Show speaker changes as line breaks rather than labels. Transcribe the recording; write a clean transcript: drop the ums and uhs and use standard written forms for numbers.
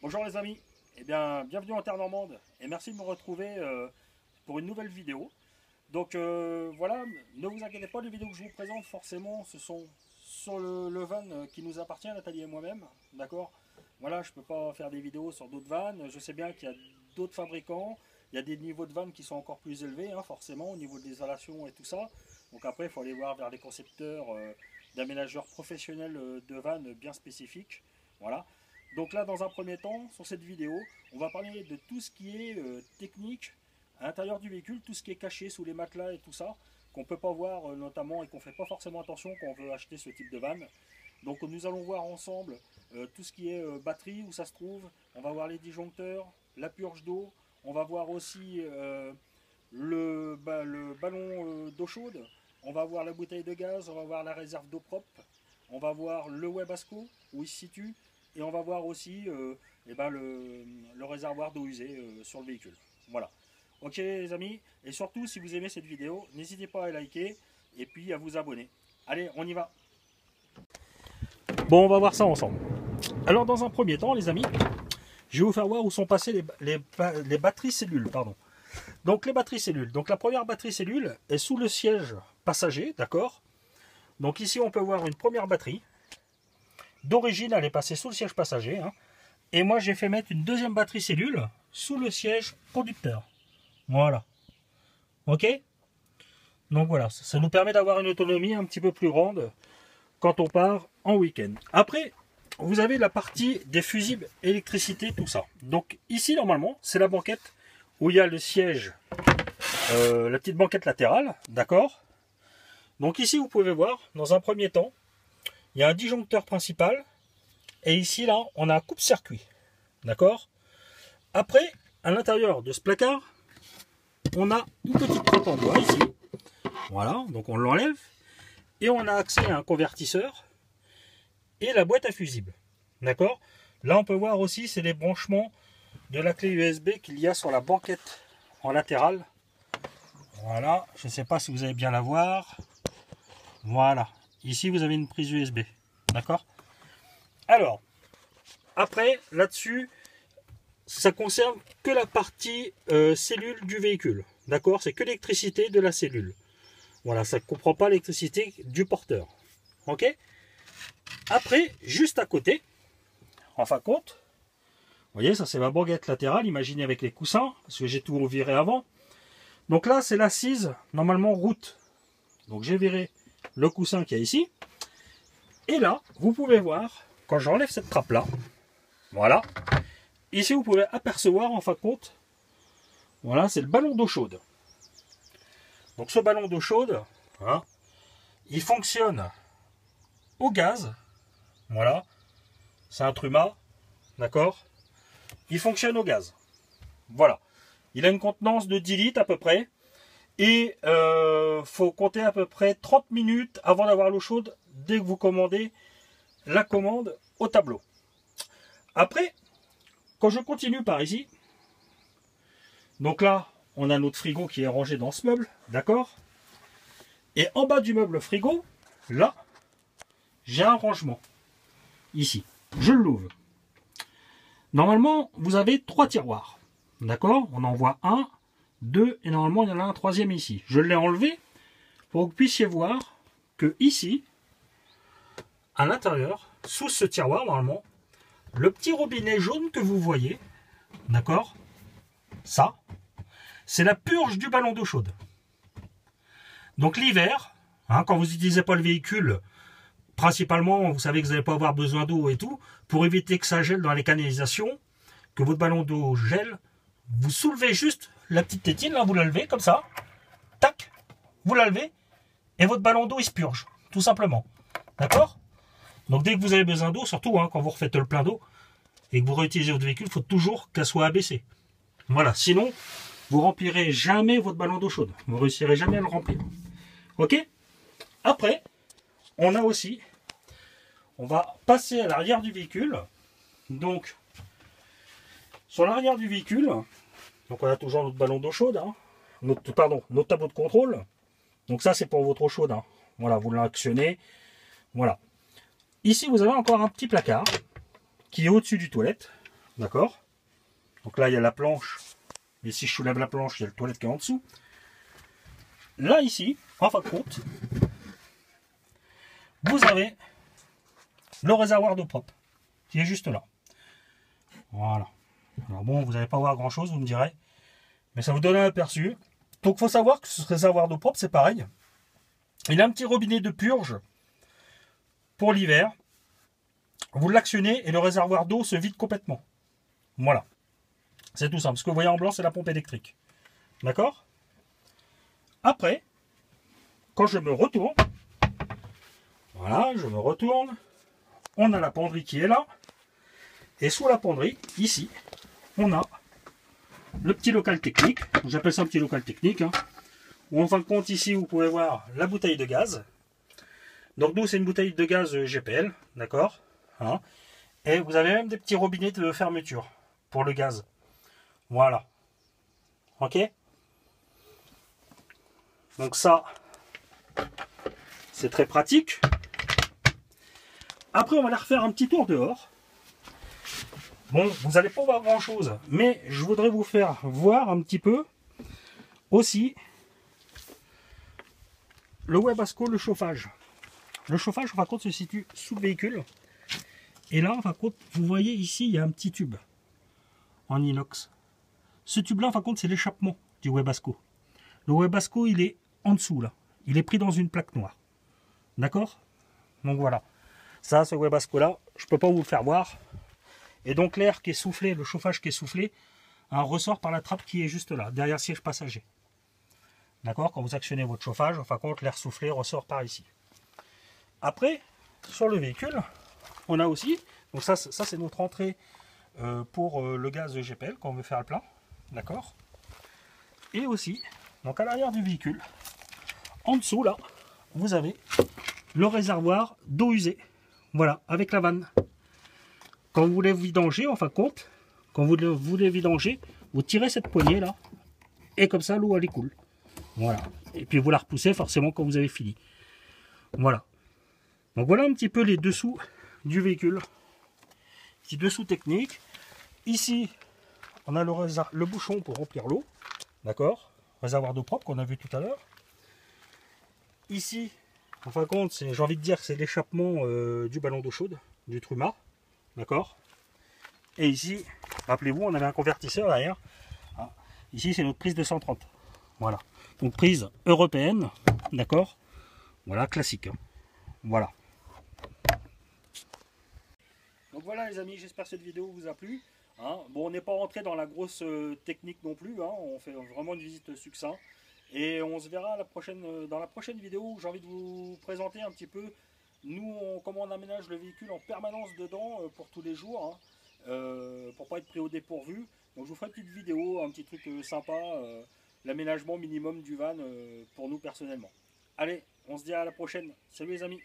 Bonjour les amis, eh bien bienvenue en Terre Normande et merci de me retrouver pour une nouvelle vidéo. Donc voilà, ne vous inquiétez pas, les vidéos que je vous présente forcément ce sont sur le van qui nous appartient, Nathalie et moi-même, d'accord. Voilà, je ne peux pas faire des vidéos sur d'autres vannes, je sais bien qu'il y a d'autres fabricants, il y a des niveaux de vannes qui sont encore plus élevés, hein, forcément, au niveau de l'isolation et tout ça. Donc après, il faut aller voir vers des concepteurs, d'aménageurs professionnels de vannes bien spécifiques, voilà. Donc là, dans un premier temps, sur cette vidéo, on va parler de tout ce qui est technique à l'intérieur du véhicule, tout ce qui est caché sous les matelas et tout ça, qu'on ne peut pas voir notamment et qu'on ne fait pas forcément attention quand on veut acheter ce type de van. Donc nous allons voir ensemble tout ce qui est batterie, où ça se trouve, on va voir les disjoncteurs, la purge d'eau, on va voir aussi le ballon d'eau chaude, on va voir la bouteille de gaz, on va voir la réserve d'eau propre, on va voir le Webasto, où il se situe, et on va voir aussi le réservoir d'eau usée sur le véhicule. Voilà. Ok les amis, et surtout si vous aimez cette vidéo, n'hésitez pas à liker et puis à vous abonner. Allez, on y va. Bon, on va voir ça ensemble. Alors dans un premier temps les amis, je vais vous faire voir où sont passées les batteries cellules. Pardon. Donc les batteries cellules. Donc la première batterie cellule est sous le siège passager, d'accord. Donc ici on peut voir une première batterie. D'origine, elle est passée sous le siège passager. Hein. Et moi, j'ai fait mettre une deuxième batterie cellule sous le siège conducteur. Voilà. Ok. Donc voilà, ça nous permet d'avoir une autonomie un petit peu plus grande quand on part en week-end. Après, vous avez la partie des fusibles, électricité, tout ça. Donc ici, normalement, c'est la banquette où il y a le siège, la petite banquette latérale. D'accord. Donc ici, vous pouvez voir, dans un premier temps, il y a un disjoncteur principal. Et ici, là, on a un coupe-circuit. D'accord. Après, à l'intérieur de ce placard, on a une petite trappe en bois ici. Voilà, donc on l'enlève. Et on a accès à un convertisseur et la boîte à fusibles. D'accord. Là, on peut voir aussi, c'est les branchements de la clé USB qu'il y a sur la banquette en latéral. Voilà, je ne sais pas si vous allez bien la voir. Voilà. Ici, vous avez une prise USB. D'accord. Alors, après, là-dessus, ça concerne que la partie cellule du véhicule. D'accord. C'est que l'électricité de la cellule. Voilà, ça ne comprend pas l'électricité du porteur. Ok. Après, juste à côté, en fin de compte, vous voyez, ça c'est ma banquette latérale, imaginez avec les coussins, parce que j'ai tout viré avant. Donc là, c'est l'assise, normalement route. Donc j'ai viré le coussin qu'il y a ici. Et là, vous pouvez voir, quand j'enlève cette trappe-là, voilà, ici vous pouvez apercevoir, en fin de compte, voilà, c'est le ballon d'eau chaude. Donc ce ballon d'eau chaude, hein, il fonctionne au gaz. Voilà, c'est un Truma, d'accord. Il fonctionne au gaz. Voilà, il a une contenance de 10 litres à peu près. Et faut compter à peu près 30 minutes avant d'avoir l'eau chaude dès que vous commandez la commande au tableau. Après, quand je continue par ici, donc là, on a notre frigo qui est rangé dans ce meuble, d'accord. Et en bas du meuble frigo, là, j'ai un rangement. Ici, je l'ouvre. Normalement, vous avez 3 tiroirs, d'accord. On en voit un, 2, et normalement, il y en a un troisième ici. Je l'ai enlevé pour que vous puissiez voir que ici, à l'intérieur, sous ce tiroir, normalement, le petit robinet jaune que vous voyez, d'accord, ça, c'est la purge du ballon d'eau chaude. Donc l'hiver, hein, quand vous n'utilisez pas le véhicule, principalement, vous savez que vous n'allez pas avoir besoin d'eau et tout, pour éviter que ça gèle dans les canalisations, que votre ballon d'eau gèle, vous soulevez juste la petite tétine, là, vous la levez comme ça, tac, vous la levez, et votre ballon d'eau il se purge, tout simplement. D'accord. Donc dès que vous avez besoin d'eau, surtout hein, quand vous refaites le plein d'eau, et que vous réutilisez votre véhicule, il faut toujours qu'elle soit abaissée. Voilà, sinon, vous remplirez jamais votre ballon d'eau chaude. Vous ne réussirez jamais à le remplir. Ok. Après, on a aussi, on va passer à l'arrière du véhicule. Donc, sur l'arrière du véhicule, donc on a toujours notre ballon d'eau chaude, hein, notre tableau de contrôle. Donc ça, c'est pour votre eau chaude. Hein. Voilà, vous l'actionnez. Voilà. Ici, vous avez encore un petit placard qui est au-dessus du toilette. D'accord? Donc là, il y a la planche. Et si je soulève la planche, il y a le toilette qui est en dessous. Là, ici, en fin de compte, vous avez le réservoir d'eau propre qui est juste là. Voilà. Alors bon, vous n'allez pas voir grand chose, vous me direz, mais ça vous donne un aperçu. Donc il faut savoir que ce réservoir d'eau propre, c'est pareil. Il a un petit robinet de purge pour l'hiver. Vous l'actionnez et le réservoir d'eau se vide complètement. Voilà. C'est tout simple. Ce que vous voyez en blanc, c'est la pompe électrique. D'accord? Après, quand je me retourne, voilà, je me retourne, on a la penderie qui est là. Et sous la penderie, ici, on a le petit local technique. J'appelle ça un petit local technique. Hein, où en fin de compte, ici, vous pouvez voir la bouteille de gaz. Donc nous, c'est une bouteille de gaz GPL, d'accord, hein. Et vous avez même des petits robinets de fermeture pour le gaz. Voilà. Ok. Donc ça, c'est très pratique. Après, on va aller refaire un petit tour dehors. Bon, vous n'allez pas voir grand chose, mais je voudrais vous faire voir un petit peu aussi le Webasto, le chauffage. Le chauffage, en fin de compte, se situe sous le véhicule. Et là, en fin de compte, vous voyez ici, il y a un petit tube en inox. Ce tube-là, en fin de compte, c'est l'échappement du Webasto. Le Webasto, il est en dessous, là. Il est pris dans une plaque noire. D'accord? Donc voilà. Ça, ce Webasto-là, je ne peux pas vous le faire voir. Et donc l'air qui est soufflé, le chauffage qui est soufflé, ressort par la trappe qui est juste là, derrière le siège passager. D'accord? Quand vous actionnez votre chauffage, en fin de compte, l'air soufflé ressort par ici. Après, sur le véhicule, on a aussi, donc ça c'est notre entrée pour le gaz GPL quand on veut faire le plein. D'accord? Et aussi, donc à l'arrière du véhicule, en dessous là, vous avez le réservoir d'eau usée. Voilà, avec la vanne. Quand vous voulez vidanger, en fin de compte, quand vous voulez vidanger, vous tirez cette poignée là, et comme ça l'eau elle coule. Voilà. Et puis vous la repoussez forcément quand vous avez fini. Voilà. Donc voilà un petit peu les dessous du véhicule. Petit dessous technique. Ici, on a le bouchon pour remplir l'eau. D'accord? Réservoir d'eau propre qu'on a vu tout à l'heure. Ici, en fin de compte, j'ai envie de dire que c'est l'échappement du ballon d'eau chaude, du Truma. D'accord? Et ici, rappelez-vous, on avait un convertisseur derrière. Ah, ici, c'est notre prise 230. Voilà. Donc prise européenne. D'accord? Voilà, classique. Hein. Voilà. Donc voilà les amis, j'espère que cette vidéo vous a plu. Hein. Bon, on n'est pas rentré dans la grosse technique non plus. Hein. On fait vraiment une visite succincte. Et on se verra dans la prochaine vidéo où j'ai envie de vous présenter un petit peu nous comment on aménage le véhicule en permanence dedans pour tous les jours. Hein, pour pas être pris au dépourvu. Donc je vous ferai une petite vidéo, un petit truc sympa, l'aménagement minimum du van pour nous personnellement. Allez, on se dit à la prochaine. Salut les amis.